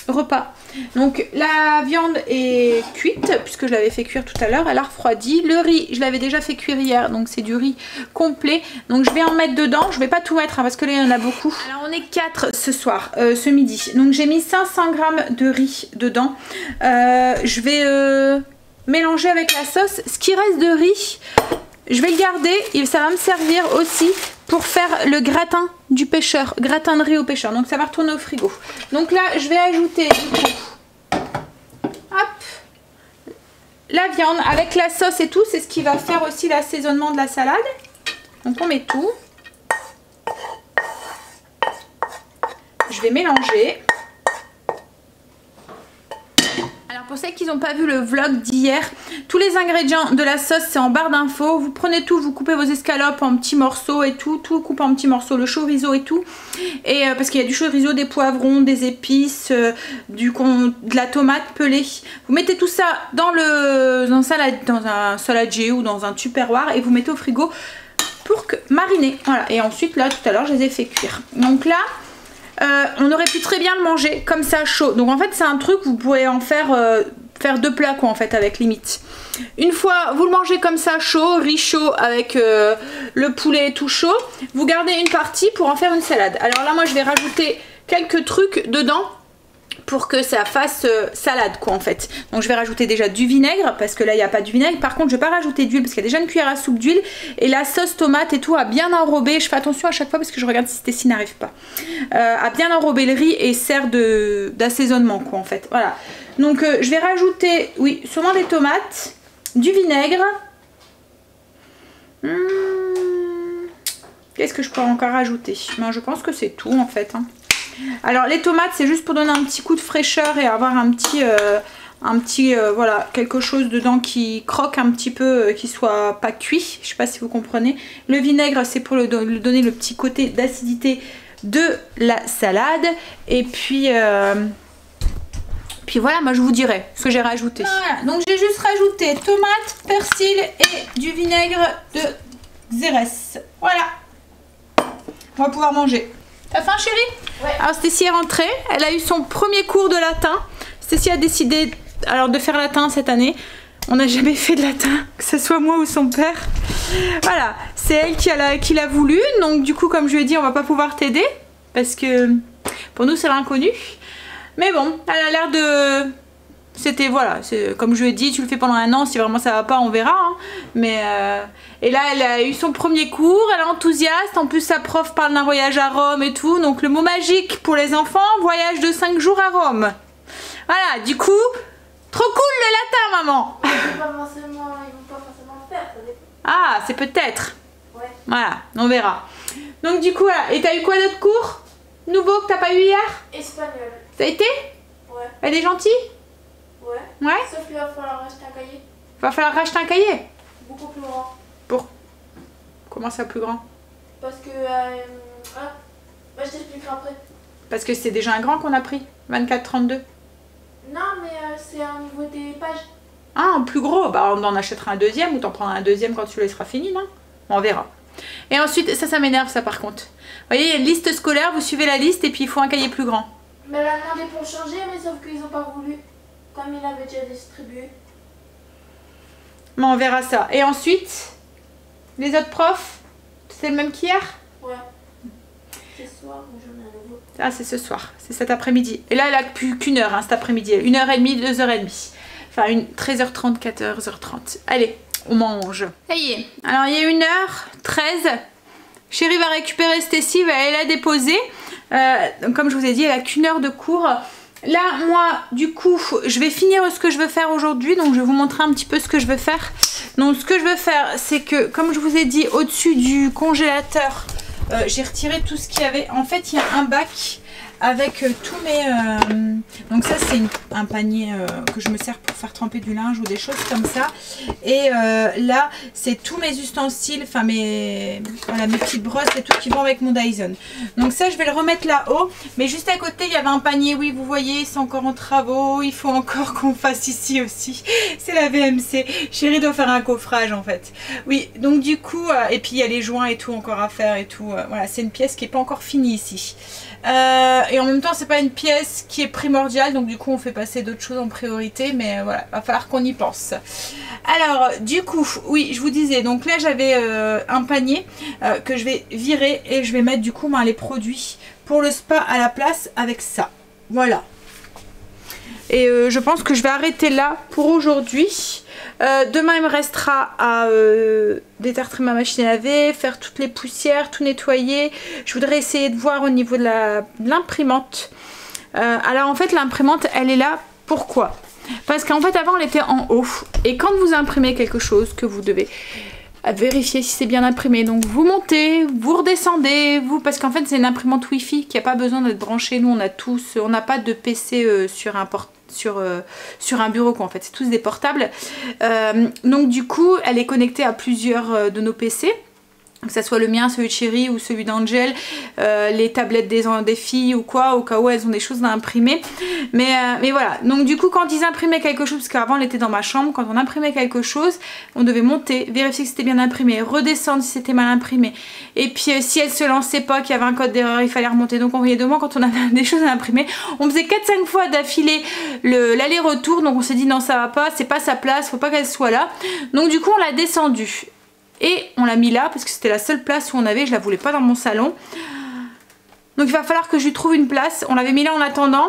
repas. Donc la viande est cuite puisque je l'avais fait cuire tout à l'heure, elle a refroidi. Le riz je l'avais déjà fait cuire hier, donc c'est du riz complet, donc je vais en mettre dedans. Je vais pas tout mettre hein, parce que là il y en a beaucoup. Alors on est 4 ce soir, ce midi, donc j'ai mis 500 g de riz dedans. Je vais mélanger avec la sauce. Ce qui reste de riz, je vais le garder et ça va me servir aussi pour faire le gratin du pêcheur, gratin de riz au pêcheur. Donc ça va retourner au frigo. Donc là, je vais ajouter du coup, hop, la viande avec la sauce et tout. C'est ce qui va faire aussi l'assaisonnement de la salade. Donc on met tout. Je vais mélanger. Alors pour celles qui n'ont pas vu le vlog d'hier, tous les ingrédients de la sauce c'est en barre d'infos. Vous prenez tout, vous coupez vos escalopes en petits morceaux et tout coupe en petits morceaux, le chorizo et tout. Et parce qu'il y a du chorizo, des poivrons, des épices, de la tomate pelée. Vous mettez tout ça dans un saladier ou dans un tupperware et vous mettez au frigo pour mariner. Voilà. Et ensuite là tout à l'heure je les ai fait cuire. Donc là on aurait pu très bien le manger comme ça chaud. Donc en fait c'est un truc, vous pourrez en faire 2 plats quoi en fait avec limite. Une fois vous le mangez comme ça chaud, riz chaud avec le poulet tout chaud, vous gardez une partie pour en faire une salade. Alors là moi je vais rajouter quelques trucs dedans pour que ça fasse salade quoi en fait. Donc je vais rajouter déjà du vinaigre parce que là il n'y a pas de vinaigre. Par contre je vais pas rajouter d'huile parce qu'il y a déjà une cuillère à soupe d'huile. Et la sauce tomate et tout a bien enrobé. Je fais attention à chaque fois parce que je regarde si Stécie n'arrive pas. A bien enrobé le riz et sert d'assaisonnement quoi en fait. Voilà. Donc je vais rajouter, oui, sûrement des tomates, du vinaigre. Qu'est-ce que je pourrais encore rajouter? Ben, je pense que c'est tout en fait. Hein. Alors les tomates c'est juste pour donner un petit coup de fraîcheur et avoir un petit voilà, quelque chose dedans qui croque un petit peu, qui soit pas cuit, je sais pas si vous comprenez. Le vinaigre c'est pour lui donner le petit côté d'acidité de la salade. Et puis voilà, moi je vous dirai ce que j'ai rajouté. Voilà, donc j'ai juste rajouté tomates, persil et du vinaigre de Xérès. Voilà, on va pouvoir manger. T'as faim chérie? Ouais. Alors Stécie est rentrée, elle a eu son premier cours de latin. Stécie a décidé alors de faire latin cette année. On n'a jamais fait de latin, que ce soit moi ou son père. Voilà, c'est elle qui l'a voulu. Donc du coup comme je lui ai dit on va pas pouvoir t'aider. Parce que pour nous c'est l'inconnu. Mais bon, elle a l'air de... C'était voilà, comme je lui ai dit, tu le fais pendant 1 an, si vraiment ça va pas on verra. Hein. Mais et là elle a eu son premier cours, elle est enthousiaste, en plus sa prof parle d'un voyage à Rome et tout. Donc le mot magique pour les enfants, voyage de 5 jours à Rome. Voilà, du coup, trop cool le latin maman. Ils vont pas forcément le faire, ça dépend. Ah, c'est peut-être. Ouais. Voilà, on verra. Donc du coup voilà, et t'as eu quoi d'autre cours nouveau que t'as pas eu hier? Espagnol. Ça a été? Ouais. Elle est gentille? Ouais. Ouais. Sauf qu'il va falloir racheter un cahier. Va falloir racheter un cahier? Beaucoup plus grand. Pour comment ça plus grand? Parce que je t'expliquerai après. Parce que c'est déjà un grand qu'on a pris, 24-32. Non, mais c'est au niveau des pages. Ah, un plus gros, bah on en achètera un deuxième ou t'en prendras un deuxième quand tu le sera fini, non? On verra. Et ensuite, ça m'énerve ça par contre. Vous voyez, il y a une liste scolaire, vous suivez la liste et puis il faut un cahier plus grand. Mais elle a demandé pour changer, mais sauf qu'ils n'ont pas voulu. Comme il avait déjà distribué. Mais on verra ça. Et ensuite, les autres profs, c'est le même qu'hier? Ouais. C'est ce soir ou j'en ai un nouveau. Ah, c'est ce soir, c'est cet après-midi. Et là, elle a plus qu'une heure hein, cet après-midi. 1h30, 2h30. Enfin, 13h30, 14h30. Allez, on mange. Ça y est. Alors, il y a 1h13. Chérie va récupérer Stécie, va aller la déposer. Donc, comme je vous ai dit, elle a qu'une heure de cours. Là, moi, du coup, je vais finir ce que je veux faire aujourd'hui. Donc, je vais vous montrer un petit peu ce que je veux faire. Donc, ce que je veux faire, c'est que, comme je vous ai dit, au-dessus du congélateur, j'ai retiré tout ce qu'il y avait. En fait, il y a un bac avec tous mes... donc ça, c'est un panier que je me sers pour faire tremper du linge ou des choses comme ça. Et là, c'est tous mes ustensiles, enfin mes petites brosses et tout qui vont avec mon Dyson. Donc ça, je vais le remettre là-haut. Mais juste à côté, il y avait un panier. Oui, vous voyez, c'est encore en travaux. Il faut encore qu'on fasse ici aussi. C'est la VMC. Chérie doit faire un coffrage en fait. Oui, donc du coup, et puis il y a les joints et tout encore à faire et tout. Voilà, c'est une pièce qui n'est pas encore finie ici. Et en même temps c'est pas une pièce qui est primordiale, donc du coup on fait passer d'autres choses en priorité, mais voilà, va falloir qu'on y pense. Alors du coup, oui, je vous disais, donc là j'avais un panier que je vais virer et je vais mettre du coup les produits pour le spa à la place avec ça. Voilà. Et je pense que je vais arrêter là pour aujourd'hui. Demain il me restera à détartrer ma machine à laver, faire toutes les poussières, tout nettoyer. Je voudrais essayer de voir au niveau de l'imprimante. Alors en fait l'imprimante elle est là, pourquoi? Parce qu'en fait avant elle était en haut. Et quand vous imprimez quelque chose que vous devez vérifier si c'est bien imprimé, donc vous montez, vous redescendez, parce qu'en fait c'est une imprimante wifi qui n'a pas besoin d'être branchée. Nous on n'a pas de PC sur un bureau quoi, en fait c'est tous des portables. Donc du coup elle est connectée à plusieurs de nos PC, que ça soit le mien, celui de Chérie ou celui d'Angel, les tablettes des filles ou quoi, au cas où elles ont des choses à imprimer. Mais voilà, donc du coup quand ils imprimaient quelque chose, parce qu'avant elle était dans ma chambre, quand on imprimait quelque chose, on devait monter, vérifier que c'était bien imprimé, redescendre si c'était mal imprimé. Et puis si elle se lançait pas, qu'il y avait un code d'erreur, il fallait remonter. Donc on voyait de moi quand on avait des choses à imprimer. On faisait 4-5 fois d'affilée l'aller-retour, donc on s'est dit non ça va pas, c'est pas sa place, faut pas qu'elle soit là. Donc du coup on l'a descendue. Et on l'a mis là parce que c'était la seule place où on avait, je la voulais pas dans mon salon. Donc il va falloir que je lui trouve une place. On l'avait mis là en attendant.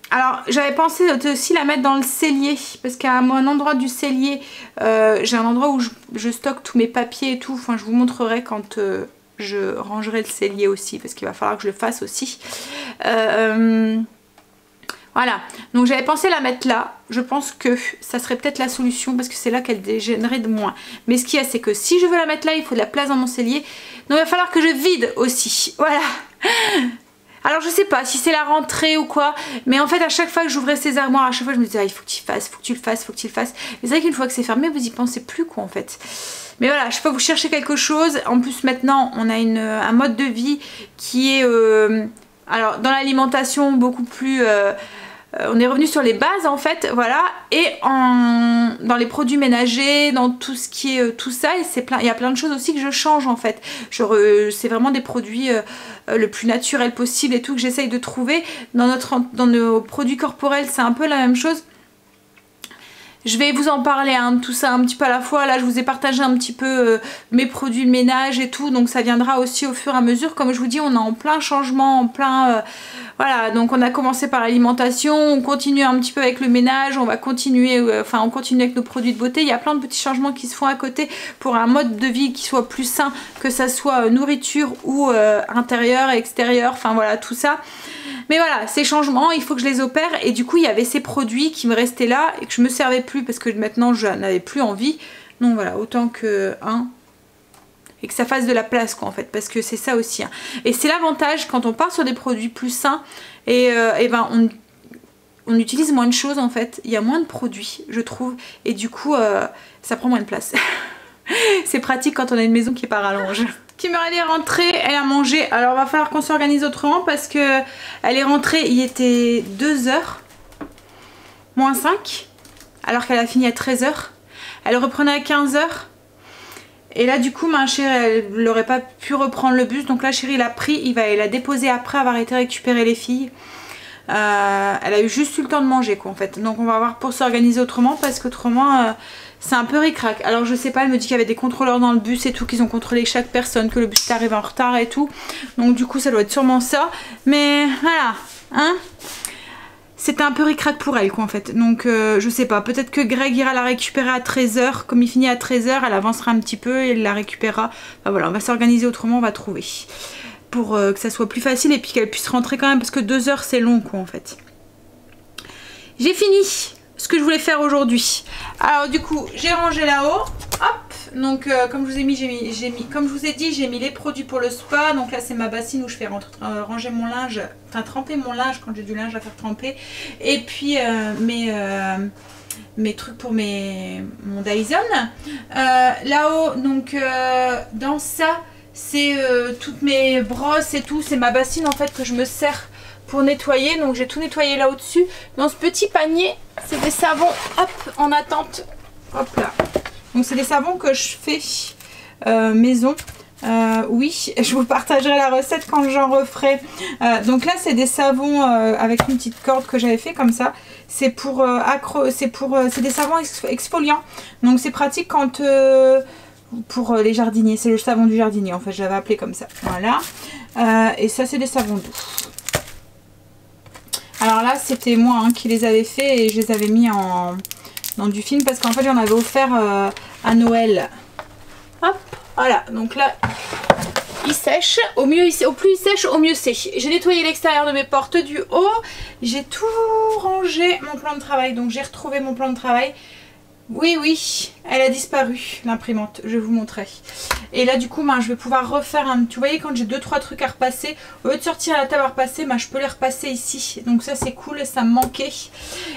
Alors j'avais pensé aussi la mettre dans le cellier. Parce qu'à un endroit du cellier, j'ai un endroit où je stocke tous mes papiers et tout. Enfin je vous montrerai quand je rangerai le cellier aussi. Parce qu'il va falloir que je le fasse aussi. Voilà, donc j'avais pensé la mettre là. Je pense que ça serait peut-être la solution parce que c'est là qu'elle dégénérerait de moins. Mais ce qu'il y a, c'est que si je veux la mettre là, il faut de la place dans mon cellier. Donc il va falloir que je vide aussi. Voilà. Alors je sais pas si c'est la rentrée ou quoi, mais en fait à chaque fois que j'ouvrais ces armoires, à chaque fois je me disais ah, il faut que tu fasses, faut que tu le fasses, faut que tu le fasses. Mais c'est vrai qu'une fois que c'est fermé, vous y pensez plus quoi en fait. Mais voilà, je sais pas, vous cherchez quelque chose. En plus maintenant, on a un mode de vie qui est alors dans l'alimentation beaucoup plus on est revenu sur les bases en fait, voilà, et dans les produits ménagers, dans tout ce qui est tout ça, et il y a plein de choses aussi que je change en fait. C'est vraiment des produits le plus naturel possible et tout que j'essaye de trouver. Dans nos produits corporels, c'est un peu la même chose. Je vais vous en parler de tout ça un petit peu à la fois. Là je vous ai partagé un petit peu mes produits de ménage et tout, donc ça viendra aussi au fur et à mesure. Comme je vous dis, on est en plein changement, en plein voilà, donc on a commencé par l'alimentation, on continue un petit peu avec le ménage, on va continuer, on continue avec nos produits de beauté. Il y a plein de petits changements qui se font à côté pour un mode de vie qui soit plus sain, que ça soit nourriture ou intérieur et extérieur, enfin voilà tout ça. Mais voilà, ces changements, il faut que je les opère. Et du coup, il y avait ces produits qui me restaient là et que je me servais plus parce que maintenant, je n'avais plus envie. Donc voilà, autant que et que ça fasse de la place quoi en fait. Parce que c'est ça aussi. Et c'est l'avantage quand on part sur des produits plus sains. Et on utilise moins de choses en fait. Il y a moins de produits, je trouve. Et du coup, ça prend moins de place. C'est pratique quand on a une maison qui est pas rallonge. Petite Mère, elle est rentrée, elle a mangé. Alors, va falloir qu'on s'organise autrement parce que elle est rentrée, il était 2h, moins 5, alors qu'elle a fini à 13h. Elle reprenait à 15h. Et là, du coup, ma chérie, elle n'aurait pas pu reprendre le bus. Donc là, chérie l'a pris, il l'a déposé après avoir été récupérer les filles. Elle a eu juste eu le temps de manger, quoi, en fait. Donc on va voir pour s'organiser autrement parce qu'autrement... c'est un peu ric-rac. Alors je sais pas, elle me dit qu'il y avait des contrôleurs dans le bus et tout, qu'ils ont contrôlé chaque personne, que le bus est arrivé en retard et tout. Donc du coup ça doit être sûrement ça. Mais voilà, hein. C'était un peu ric-rac pour elle, quoi, en fait. Donc je sais pas, peut-être que Greg ira la récupérer à 13h. Comme il finit à 13h, elle avancera un petit peu et elle la récupérera. Enfin voilà, on va s'organiser autrement, on va trouver. Pour que ça soit plus facile et puis qu'elle puisse rentrer quand même, parce que 2 heures c'est long, quoi, en fait. J'ai fini ce que je voulais faire aujourd'hui. Alors du coup j'ai rangé là-haut, hop, donc comme je vous ai mis, comme je vous ai dit, j'ai mis les produits pour le spa. Donc là c'est ma bassine où je fais ranger mon linge, enfin tremper mon linge quand j'ai du linge à faire tremper, et puis mes trucs pour mon Dyson. Là-haut, donc dans ça c'est toutes mes brosses et tout, c'est ma bassine en fait que je me sers pour nettoyer. Donc j'ai tout nettoyé là au-dessus. Dans ce petit panier, c'est des savons, hop, en attente. Hop là. Donc c'est des savons que je fais maison. Oui, je vous partagerai la recette quand j'en referai. Donc là c'est des savons avec une petite corde que j'avais fait comme ça. C'est pour c'est des savons exfoliants. Donc c'est pratique quand pour les jardiniers. C'est le savon du jardinier en fait, je l'avais appelé comme ça. Voilà. Et ça c'est des savons doux. Alors là c'était moi hein, qui les avais fait et je les avais mis dans du film parce qu'en fait j'en avais offert à Noël. Hop, voilà, donc là il sèche, au plus il sèche au mieux c'est. J'ai nettoyé l'extérieur de mes portes du haut, j'ai tout rangé mon plan de travail, donc j'ai retrouvé mon plan de travail. Oui, elle a disparu, l'imprimante, je vais vous montrer. Et là du coup, je vais pouvoir refaire un... Tu voyez, quand j'ai 2-3 trucs à repasser, au lieu de sortir à la table à repasser, je peux les repasser ici. Donc ça c'est cool, ça me manquait.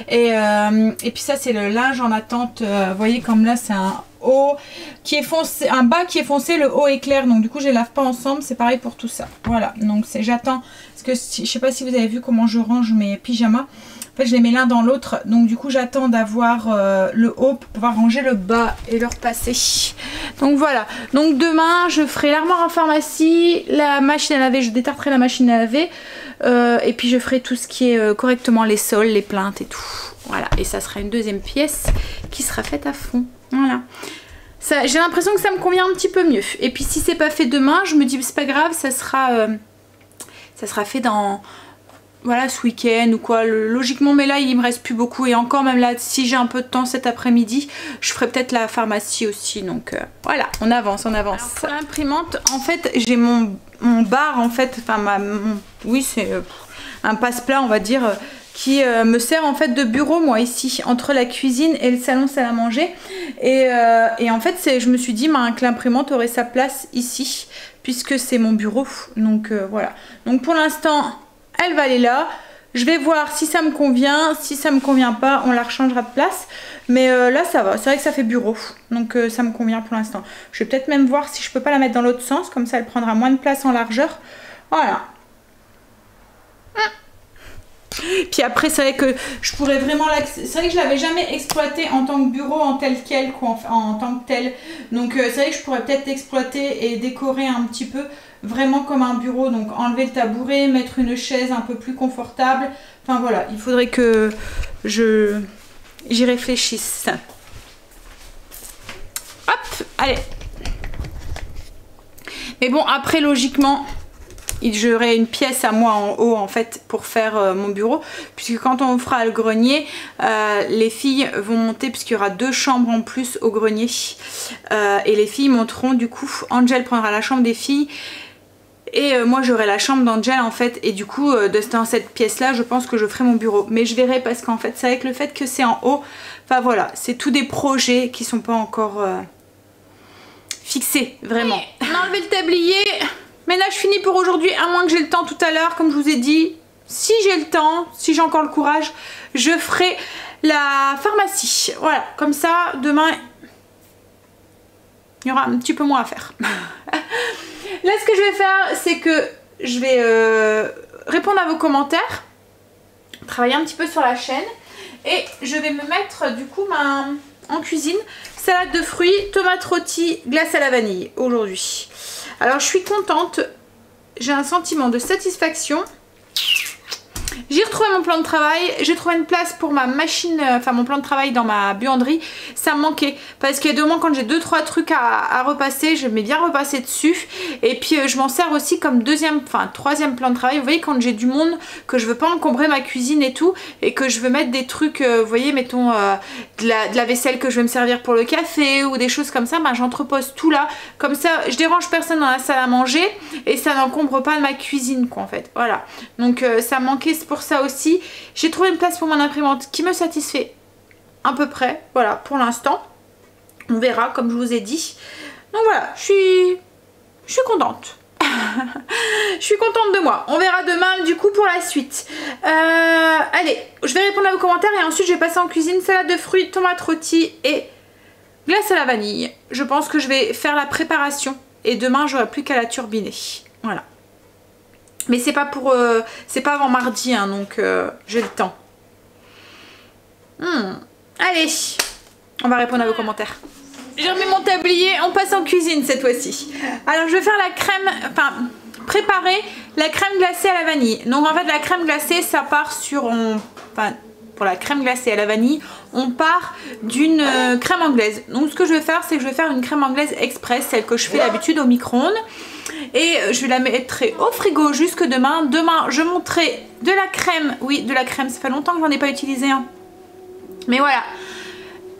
Et puis ça c'est le linge en attente. Vous voyez comme là c'est un haut qui est foncé, un bas qui est foncé, le haut est clair. Donc du coup je les lave pas ensemble, c'est pareil pour tout ça. Voilà, donc j'attends. Parce que je sais pas si vous avez vu comment je range mes pyjamas. En fait je les mets l'un dans l'autre, donc du coup j'attends d'avoir le haut pour pouvoir ranger le bas et le repasser. Donc voilà, donc demain je ferai l'armoire en pharmacie, la machine à laver, je détarterai la machine à laver et puis je ferai tout ce qui est correctement les sols, les plinthes et tout. Voilà, et ça sera une deuxième pièce qui sera faite à fond. Voilà. J'ai l'impression que ça me convient un petit peu mieux. Et puis si c'est pas fait demain, je me dis c'est pas grave, ça sera fait dans... Voilà, ce week-end ou quoi, logiquement, mais là il me reste plus beaucoup et encore même là si j'ai un peu de temps cet après-midi je ferai peut-être la pharmacie aussi, donc voilà, on avance. Alors, pour l'imprimante en fait j'ai mon bar en fait, enfin oui c'est un passe-plat on va dire qui me sert en fait de bureau moi ici entre la cuisine et le salon salle à manger et en fait je me suis dit que l'imprimante aurait sa place ici puisque c'est mon bureau, donc voilà, donc pour l'instant elle va aller là, je vais voir si ça me convient, si ça me convient pas on la rechangera de place, mais là ça va, c'est vrai que ça fait bureau, donc ça me convient pour l'instant. Je vais peut-être même voir si je peux pas la mettre dans l'autre sens, comme ça elle prendra moins de place en largeur, voilà. Puis après c'est vrai que je pourrais vraiment c'est vrai que je l'avais jamais exploité en tant que bureau en tel quel quoi, en tant que tel, donc c'est vrai que je pourrais peut-être l'exploiter et décorer un petit peu vraiment comme un bureau, donc enlever le tabouret, mettre une chaise un peu plus confortable, enfin voilà, il faudrait que j'y réfléchisse. Hop, allez. Mais bon après logiquement j'aurai une pièce à moi en haut en fait pour faire mon bureau, puisque quand on fera le grenier les filles vont monter, puisqu'il y aura 2 chambres en plus au grenier et les filles monteront, du coup Angel prendra la chambre des filles et moi j'aurai la chambre d'Angel en fait, et du coup dans cette pièce là je pense que je ferai mon bureau, mais je verrai parce qu'en fait c'est avec le fait que c'est en haut, enfin voilà, c'est tous des projets qui sont pas encore fixés vraiment. On a enlevé le tablier. Ménage fini pour aujourd'hui, à moins que j'ai le temps tout à l'heure, comme je vous ai dit. Si j'ai le temps, si j'ai encore le courage, je ferai la pharmacie. Voilà, comme ça, demain, il y aura un petit peu moins à faire. Là ce que je vais faire c'est que je vais répondre à vos commentaires, travailler un petit peu sur la chaîne et je vais me mettre du coup en cuisine. Salade de fruits, tomates rôties, glace à la vanille aujourd'hui. Alors je suis contente, j'ai un sentiment de satisfaction. J'ai retrouvé mon plan de travail, j'ai trouvé une place pour ma machine, enfin mon plan de travail dans ma buanderie. Ça me manquait parce qu'il y a 2 moments quand j'ai 2-3 trucs à repasser, je mets bien repasser dessus. Et puis je m'en sers aussi comme troisième plan de travail. Vous voyez, quand j'ai du monde, que je veux pas encombrer ma cuisine et tout, et que je veux mettre des trucs, vous voyez, mettons de la vaisselle que je vais me servir pour le café ou des choses comme ça, bah, j'entrepose tout là. Comme ça, je dérange personne dans la salle à manger et ça n'encombre pas ma cuisine quoi en fait. Voilà, donc ça me manquait pour ça aussi. J'ai trouvé une place pour mon imprimante qui me satisfait à peu près, voilà, pour l'instant. On verra comme je vous ai dit. Donc voilà, je suis contente. Je suis contente de moi. On verra demain du coup pour la suite. Allez, je vais répondre à vos commentaires et ensuite je vais passer en cuisine. Salade de fruits, tomates rôties et glace à la vanille. Je pense que je vais faire la préparation et demain j'aurai plus qu'à la turbiner. Voilà. Mais c'est pas pour c'est pas avant mardi hein, donc j'ai le temps. Allez, on va répondre à vos commentaires. J'ai remis mon tablier, on passe en cuisine cette fois-ci. Alors je vais faire la crème, enfin préparer la crème glacée à la vanille. Donc en fait la crème glacée ça part sur, pour la crème glacée à la vanille, on part d'une crème anglaise. Donc ce que je vais faire c'est que je vais faire une crème anglaise express, celle que je fais d'habitude au micro-ondes. Et je la mettrai au frigo jusque demain. Demain je monterai de la crème, oui de la crème, ça fait longtemps que j'en ai pas utilisé hein. Mais voilà,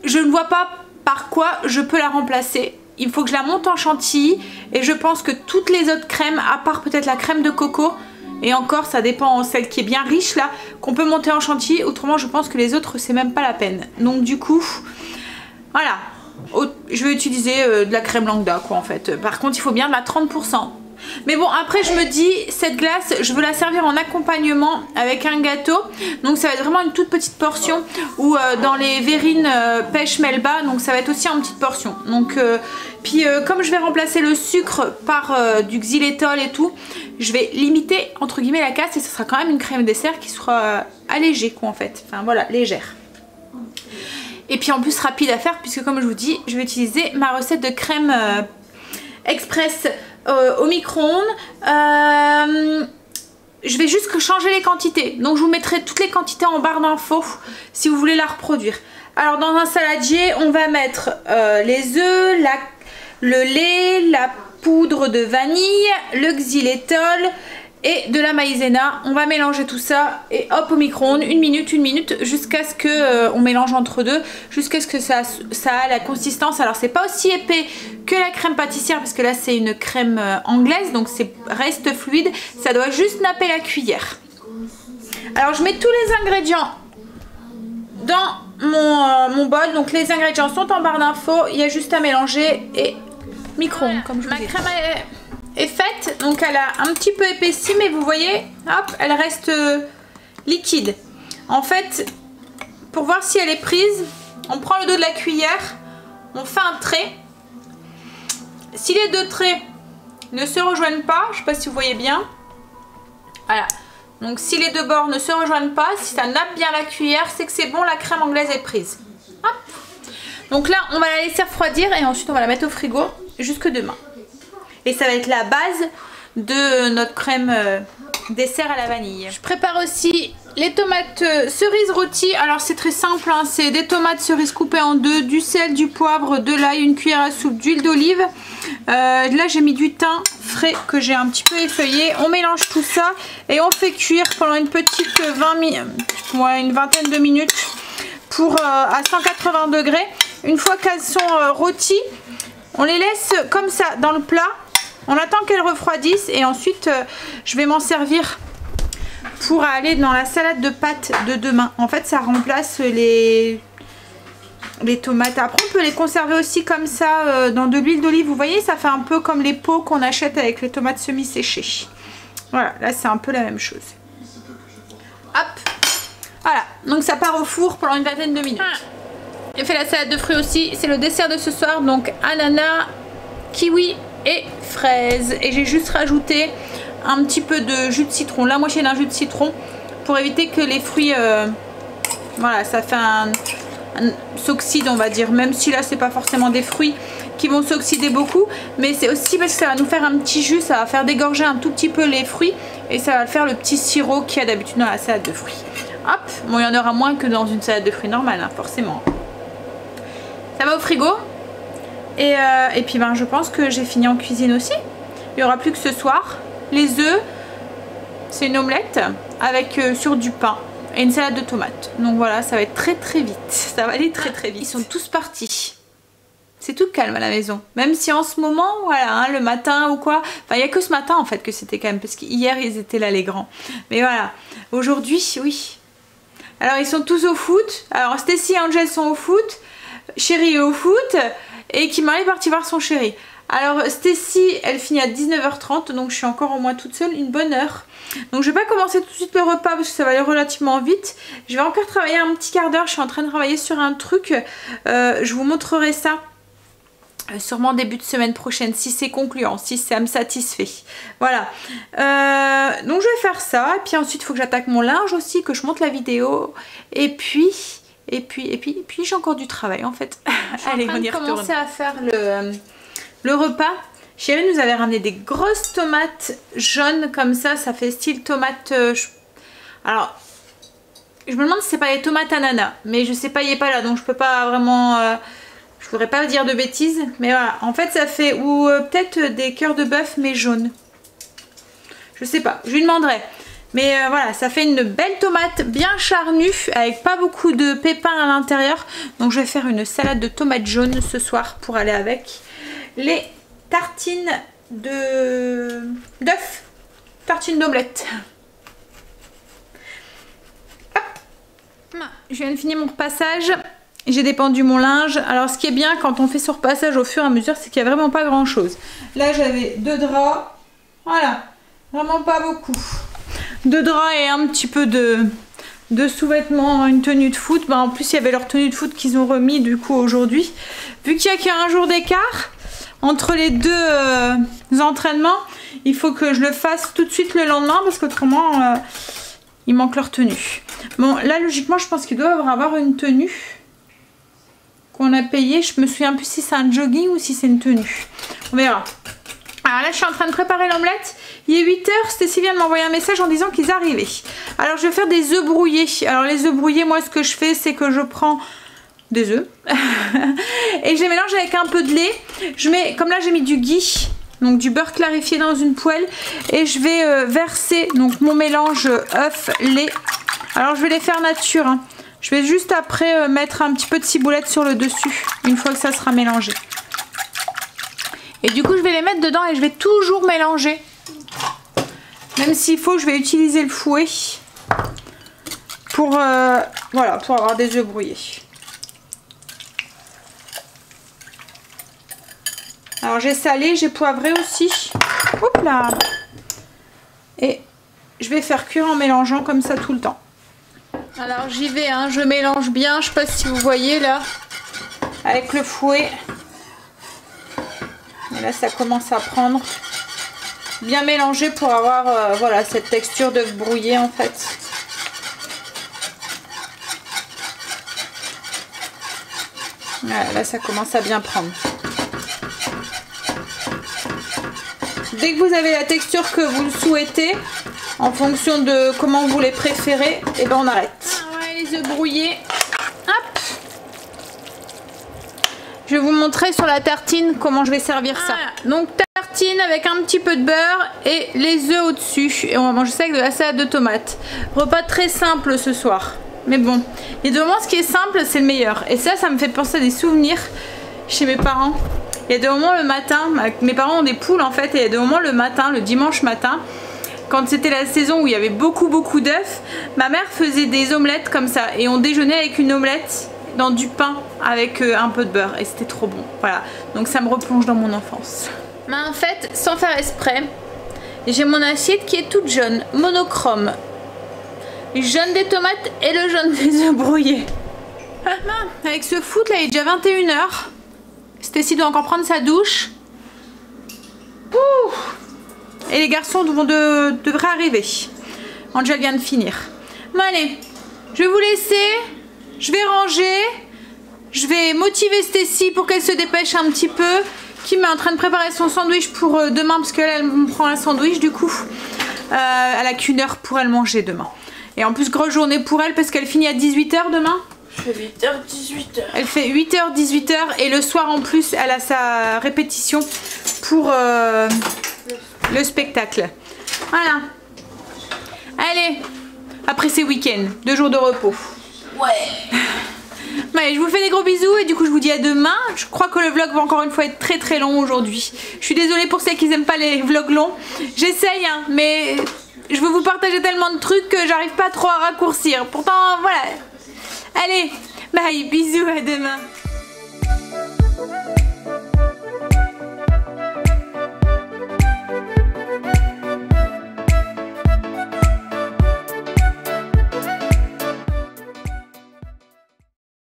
je ne vois pas par quoi je peux la remplacer. Il faut que je la monte en chantilly et je pense que toutes les autres crèmes, à part peut-être la crème de coco, et encore ça dépend, celle qui est bien riche là, qu'on peut monter en chantilly, autrement je pense que les autres c'est même pas la peine. Donc du coup, voilà, je vais utiliser de la crème lambda quoi en fait. Par contre il faut bien de la 30%. Mais bon après je me dis cette glace je veux la servir en accompagnement avec un gâteau. Donc ça va être vraiment une toute petite portion. Ou dans les verrines pêche melba. Donc ça va être aussi en petite portion. Donc comme je vais remplacer le sucre par du xylitol et tout, je vais limiter entre guillemets la casse. Et ce sera quand même une crème dessert qui sera allégée quoi en fait. Enfin voilà, légère. Et puis en plus rapide à faire puisque comme je vous dis je vais utiliser ma recette de crème express au micro-ondes. Je vais juste changer les quantités. Donc je vous mettrai toutes les quantités en barre d'infos si vous voulez la reproduire. Alors dans un saladier on va mettre les œufs, le lait, la poudre de vanille, le xylitol et de la maïzena. On va mélanger tout ça et hop au micro-ondes, une minute jusqu'à ce que on mélange entre deux, jusqu'à ce que ça a la consistance. Alors c'est pas aussi épais que la crème pâtissière parce que là c'est une crème anglaise donc c'est reste fluide, ça doit juste napper la cuillère. Alors je mets tous les ingrédients dans mon bol, donc les ingrédients sont en barre d'infos, il y a juste à mélanger et micro-ondes comme je vous ai dit. Ma crème est faite, donc elle a un petit peu épaissi mais vous voyez, hop, elle reste liquide. En fait, pour voir si elle est prise, on prend le dos de la cuillère, on fait un trait. Si les deux traits ne se rejoignent pas, je sais pas si vous voyez bien, voilà. Donc si les deux bords ne se rejoignent pas, si ça nappe bien la cuillère, c'est que c'est bon, la crème anglaise est prise. Hop. Donc là, on va la laisser refroidir et ensuite on va la mettre au frigo jusque demain. Et ça va être la base de notre crème dessert à la vanille. Je prépare aussi les tomates cerises rôties. Alors c'est très simple, hein. C'est des tomates cerises coupées en deux, du sel, du poivre, de l'ail, une cuillère à soupe d'huile d'olive. Là j'ai mis du thym frais que j'ai un petit peu effeuillé. On mélange tout ça et on fait cuire pendant une petite une vingtaine de minutes pour à 180 degrés. Une fois qu'elles sont rôties, on les laisse comme ça dans le plat. On attend qu'elles refroidissent et ensuite je vais m'en servir pour aller dans la salade de pâtes de demain. En fait ça remplace les tomates. Après on peut les conserver aussi comme ça dans de l'huile d'olive. Vous voyez, ça fait un peu comme les pots qu'on achète avec les tomates semi-séchées. Voilà, là c'est un peu la même chose. Hop, voilà, donc ça part au four pendant une vingtaine de minutes. J'ai fait la salade de fruits aussi, c'est le dessert de ce soir. Donc ananas, kiwi et fraises. Et j'ai juste rajouté un petit peu de jus de citron, la moitié d'un jus de citron, pour éviter que les fruits, voilà, ça fait un s'oxyde, on va dire, même si là c'est pas forcément des fruits qui vont s'oxyder beaucoup, mais c'est aussi parce que ça va nous faire un petit jus, ça va faire dégorger un tout petit peu les fruits et ça va faire le petit sirop qu'il y a d'habitude dans la salade de fruits. Hop, bon, il y en aura moins que dans une salade de fruits normale, hein, forcément. Ça va au frigo. Et puis ben, je pense que j'ai fini en cuisine aussi. Il n'y aura plus que ce soir les œufs, c'est une omelette avec sur du pain et une salade de tomates. Donc voilà, ça va être très très vite, ça va aller très très vite. Ils sont tous partis. C'est tout calme à la maison. Même si en ce moment, voilà, hein, le matin ou quoi. Enfin, il n'y a que ce matin en fait que c'était calme. Parce qu'hier, ils étaient là les grands. Mais voilà, aujourd'hui, oui. Alors, ils sont tous au foot. Alors, Stacy et Angel sont au foot. Chérie est au foot. Et Kimberly est partie voir son chéri. Alors, Stacy, elle finit à 19h30. Donc, je suis encore au moins toute seule une bonne heure. Donc, je vais pas commencer tout de suite le repas parce que ça va aller relativement vite. Je vais encore travailler un petit quart d'heure. Je suis en train de travailler sur un truc. Je vous montrerai ça. Sûrement début de semaine prochaine si c'est concluant, si ça me satisfait. Voilà, donc je vais faire ça et puis ensuite il faut que j'attaque mon linge aussi, que je monte la vidéo et puis j'ai encore du travail en fait. Allez, on y retourne. Commencer à faire le repas. Chérie nous avait ramené des grosses tomates jaunes comme ça fait style tomate. Alors je me demande si c'est pas les tomates ananas, mais je sais pas, il est pas là donc je peux pas vraiment. Je voudrais pas dire de bêtises, mais voilà. En fait, ça fait ou peut-être des cœurs de bœuf, mais jaunes. Je sais pas, je lui demanderai. Mais voilà, ça fait une belle tomate bien charnue, avec pas beaucoup de pépins à l'intérieur. Donc je vais faire une salade de tomates jaunes ce soir pour aller avec les tartines d'œufs. Tartines d'omelette. Je viens de finir mon repassage. J'ai dépendu mon linge. Alors ce qui est bien quand on fait ce repassage au fur et à mesure, c'est qu'il n'y a vraiment pas grand chose. Là j'avais 2 draps. Voilà. Vraiment pas beaucoup. 2 draps et un petit peu de sous-vêtements, une tenue de foot. En plus il y avait leur tenue de foot qu'ils ont remis du coup aujourd'hui. Vu qu'il y a qu'un jour d'écart entre les deux entraînements, il faut que je le fasse tout de suite le lendemain parce qu'autrement il manque leur tenue. Bon là logiquement je pense qu'ils doivent avoir une tenue qu'on a payé. Je me souviens plus si c'est un jogging ou si c'est une tenue. On verra. Alors là je suis en train de préparer l'omelette. Il est 8h, Stacy vient de m'envoyer un message en disant qu'ils arrivaient. Alors je vais faire des œufs brouillés. Alors les œufs brouillés, moi ce que je fais c'est que je prends des œufs et je les mélange avec un peu de lait. Je mets, comme là j'ai mis du ghee, donc du beurre clarifié dans une poêle, et je vais verser donc mon mélange œuf lait. Alors je vais les faire nature, hein. Je vais juste après mettre un petit peu de ciboulette sur le dessus, une fois que ça sera mélangé. Et du coup, je vais les mettre dedans et je vais toujours mélanger. Même s'il faut, je vais utiliser le fouet pour, voilà, pour avoir des œufs brouillés. Alors j'ai salé, j'ai poivré aussi. Hop là. Et je vais faire cuire en mélangeant comme ça tout le temps. Alors j'y vais, hein, je mélange bien, je sais pas si vous voyez là, avec le fouet. Et là ça commence à prendre. Bien mélangé pour avoir voilà, cette texture d'œuf brouillé en fait. Voilà, là ça commence à bien prendre. Dès que vous avez la texture que vous le souhaitez, en fonction de comment vous les préférez, et ben on arrête. Ah ouais, les œufs brouillés. Hop. Je vais vous montrer sur la tartine comment je vais servir ça. Donc tartine avec un petit peu de beurre et les œufs au-dessus. Et on va manger ça avec de la salade de tomates. Repas très simple ce soir. Mais bon, et de moment ce qui est simple c'est le meilleur. Et ça me fait penser à des souvenirs chez mes parents. Il y a des moments le matin, mes parents ont des poules en fait, et il y a des moments le matin, le dimanche matin, quand c'était la saison où il y avait beaucoup d'œufs, ma mère faisait des omelettes comme ça, et on déjeunait avec une omelette dans du pain avec un peu de beurre, et c'était trop bon. Voilà, donc ça me replonge dans mon enfance. Mais en fait, sans faire exprès, j'ai mon assiette qui est toute jaune, monochrome. Le jaune des tomates et le jaune des œufs brouillés. Avec ce foot là, il est déjà 21 h. Stacy doit encore prendre sa douche. Et les garçons devraient arriver. Angel vient de finir. Bon allez, je vais vous laisser. Je vais ranger. Je vais motiver Stacy pour qu'elle se dépêche un petit peu. Kim est en train de préparer son sandwich pour demain parce qu'elle me prend un sandwich du coup. Elle a qu'une heure pour elle manger demain. Et en plus grosse journée pour elle parce qu'elle finit à 18 h demain. Je fais 8h, 18h. Elle fait 8h, 18h et le soir en plus elle a sa répétition pour le spectacle. Voilà. Allez, après ces week-ends, 2 jours de repos. Ouais. Ouais, je vous fais des gros bisous et du coup je vous dis à demain. Je crois que le vlog va encore une fois être très très long aujourd'hui. Je suis désolée pour celles qui n'aiment pas les vlogs longs. J'essaye hein, mais je veux vous partager tellement de trucs que j'arrive pas trop à raccourcir. Pourtant voilà. Allez, bye, bisous, à demain.